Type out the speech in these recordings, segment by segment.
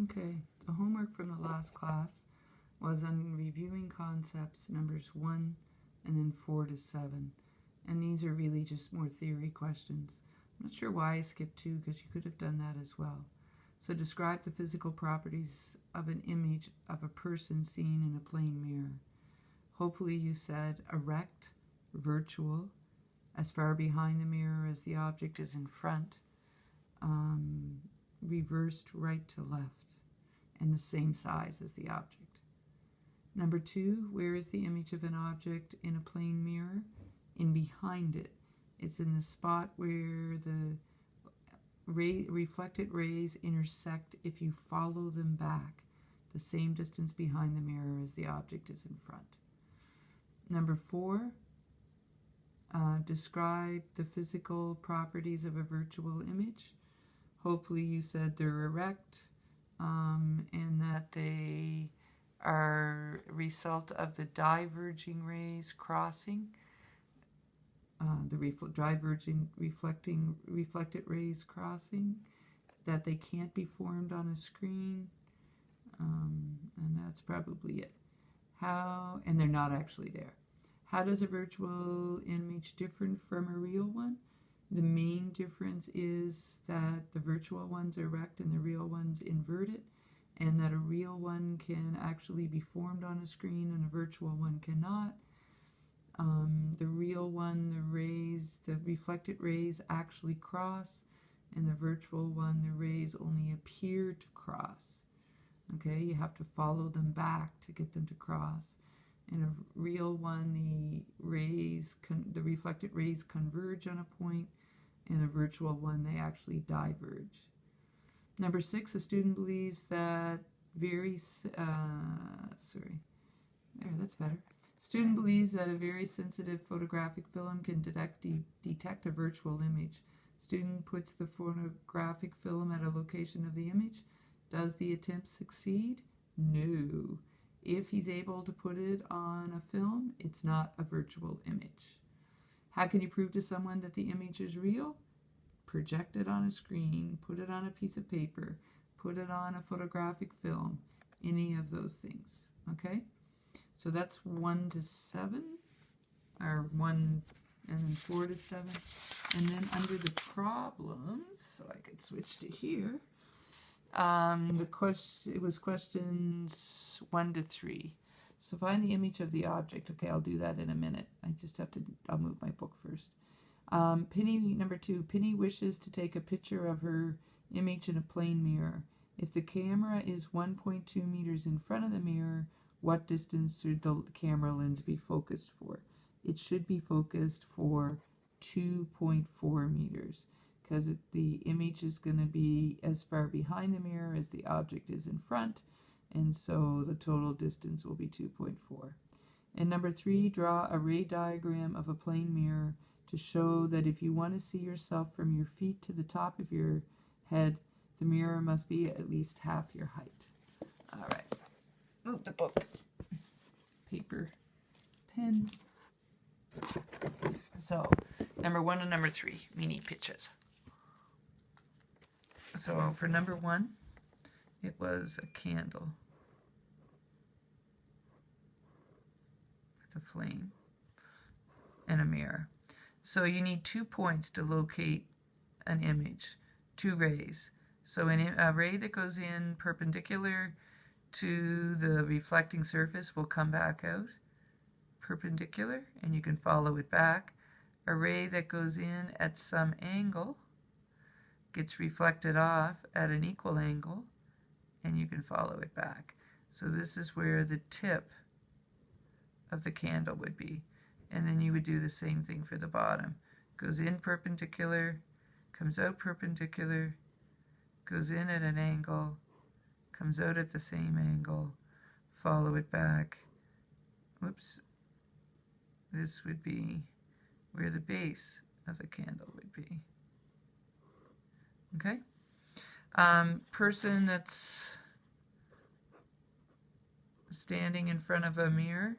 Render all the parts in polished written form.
Okay, the homework from the last class was on reviewing concepts numbers 1 and then 4 to 7. And these are really just more theory questions. I'm not sure why I skipped 2 because you could have done that as well. So describe the physical properties of an image of a person seen in a plane mirror. Hopefully you said erect, virtual, as far behind the mirror as the object is in front, reversed right to left, and the same size as the object. Number 2, where is the image of an object in a plane mirror? In behind it. It's in the spot where the reflected rays intersect if you follow them back, the same distance behind the mirror as the object is in front. Number 4, describe the physical properties of a virtual image. Hopefully you said they're erect and that they are a result of the diverging rays crossing, diverging reflected rays crossing, that they can't be formed on a screen, and that's probably it. And they're not actually there. How does a virtual image differ from a real one? The main difference is that the virtual one's erect and the real one's inverted, and that a real one can actually be formed on a screen and a virtual one cannot. The real one, the reflected rays actually cross, and the virtual one, the rays only appear to cross. Okay, you have to follow them back to get them to cross. In a real one, the reflected rays converge on a point. In a virtual one, they actually diverge. Number 6, a student believes that Student believes that a very sensitive photographic film can detect a virtual image. Student puts the photographic film at a location of the image. Does the attempt succeed? No. If he's able to put it on a film, it's not a virtual image. How can you prove to someone that the image is real? Project it on a screen, put it on a piece of paper, put it on a photographic film, any of those things, okay? So that's 1 to 7, or 1 and then 4 to 7. And then under the problems, so I could switch to here, it was questions 1 to 3. So find the image of the object. Okay, I'll do that in a minute. I'll move my book first. Number 2, Penny wishes to take a picture of her image in a plane mirror. If the camera is 1.2 meters in front of the mirror, what distance should the camera lens be focused for? It should be focused for 2.4 meters because the image is going to be as far behind the mirror as the object is in front, and so the total distance will be 2.4. And number 3, draw a ray diagram of a plane mirror to show that if you want to see yourself from your feet to the top of your head, the mirror must be at least half your height. All right, move the book. Paper, pen. So, number 1 and number 3, mini pictures. So for number 1, it was a candle with a flame and a mirror. So you need 2 points to locate an image, 2 rays. So a ray that goes in perpendicular to the reflecting surface will come back out perpendicular, and you can follow it back. A ray that goes in at some angle gets reflected off at an equal angle, and you can follow it back. So this is where the tip of the candle would be. And then you would do the same thing for the bottom. Goes in perpendicular, comes out perpendicular, goes in at an angle, comes out at the same angle, follow it back. Whoops. This would be where the base of the candle would be. Okay? Person that's standing in front of a mirror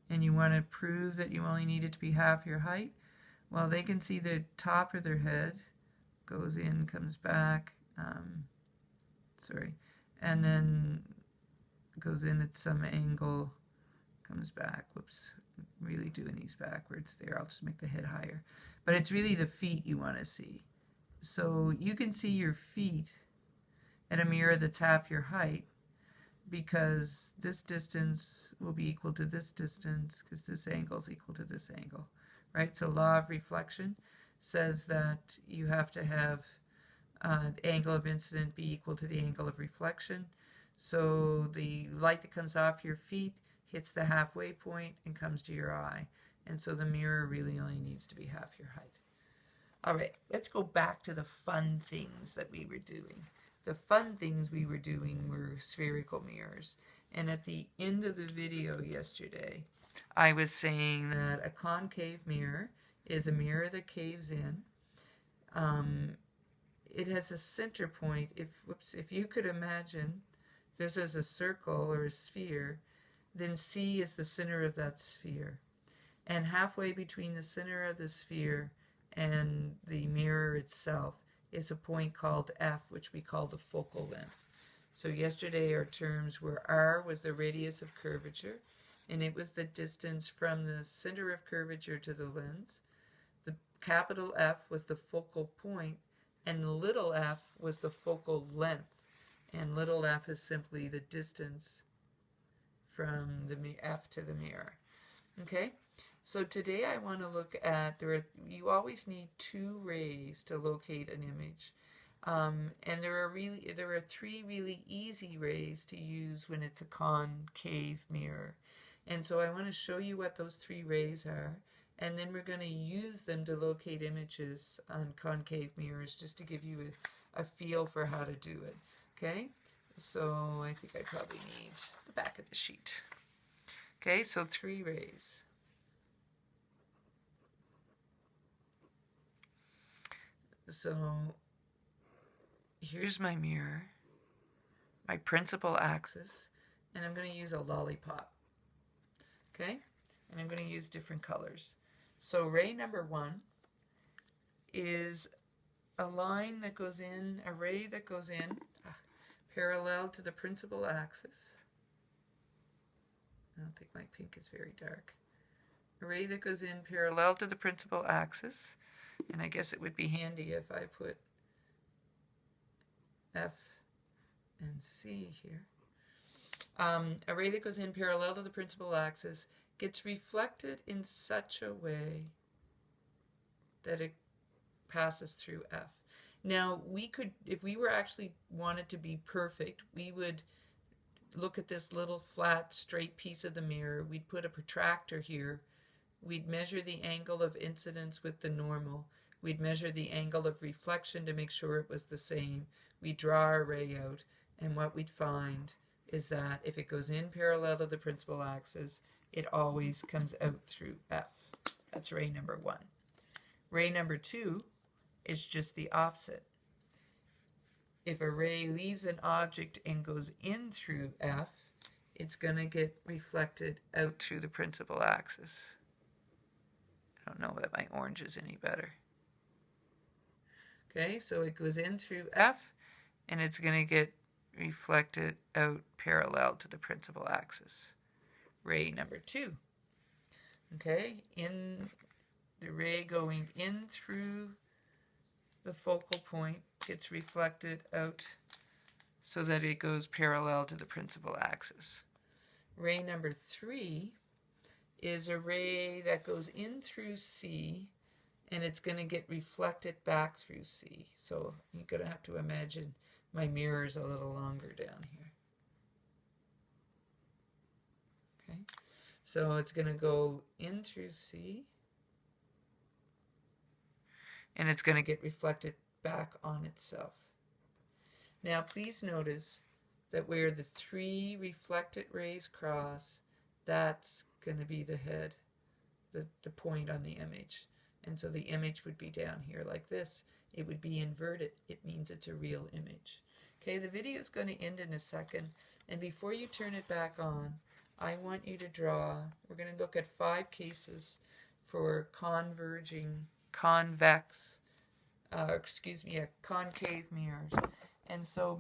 and you want to prove that you only need it to be half your height, well, they can see the top of their head goes in, comes back, and then goes in at some angle, comes back. Whoops, really doing these backwards there. I'll just make the head higher. But it's really the feet you want to see. So you can see your feet at a mirror that's half your height, because this distance will be equal to this distance, because this angle is equal to this angle, right? So law of reflection says that you have to have the angle of incident be equal to the angle of reflection. So the light that comes off your feet hits the halfway point and comes to your eye. And so the mirror really only needs to be half your height. All right, let's go back to the fun things that we were doing. The fun things we were doing were spherical mirrors. And at the end of the video yesterday, I was saying that a concave mirror is a mirror that caves in. It has a center point. If you could imagine this as a circle or a sphere, then C is the center of that sphere. And halfway between the center of the sphere and the mirror itself is a point called F, which we call the focal length. So yesterday our terms were R was the radius of curvature, and it was the distance from the center of curvature to the lens. The capital F was the focal point, and little f was the focal length. And little f is simply the distance from the F to the mirror. Okay? So today I want to look at, you always need two rays to locate an image. And there are three really easy rays to use when it's a concave mirror. And so I want to show you what those three rays are, and then we're going to use them to locate images on concave mirrors, just to give you a feel for how to do it. Okay? So I think I probably need the back of the sheet. Okay, so three rays. So here's my mirror, my principal axis, and I'm going to use a lollipop. Okay? And I'm going to use different colors. So ray number 1 is a line that goes in, a ray that goes in parallel to the principal axis. I don't think my pink is very dark. A ray that goes in parallel to the principal axis. And I guess it would be handy if I put F and C here. A ray that goes in parallel to the principal axis gets reflected in such a way that it passes through F. Now, we could, if we were actually wanted to be perfect, we would look at this little flat, straight piece of the mirror. We'd put a protractor here. We'd measure the angle of incidence with the normal. We'd measure the angle of reflection to make sure it was the same. We'd draw our ray out, and what we'd find is that if it goes in parallel to the principal axis, it always comes out through F. That's ray number 1. Ray number 2 is just the opposite. If a ray leaves an object and goes in through F, it's going to get reflected out through the principal axis. I don't know that my orange is any better. Okay, so it goes in through F, and it's going to get reflected out parallel to the principal axis. Ray number 2. Okay, in the ray going in through the focal point gets reflected out so that it goes parallel to the principal axis. Ray number 3 is a ray that goes in through C, and it's going to get reflected back through C. So you're going to have to imagine my mirror's a little longer down here. Okay, so it's going to go in through C, and it's going to get reflected back on itself. Now please notice that where the 3 reflected rays cross, that's going to be the head, the point on the image. And so the image would be down here like this. It would be inverted. It means it's a real image. Okay, the video is going to end in a second. And before you turn it back on, I want you to draw, we're going to look at 5 cases for converging, concave mirrors. And so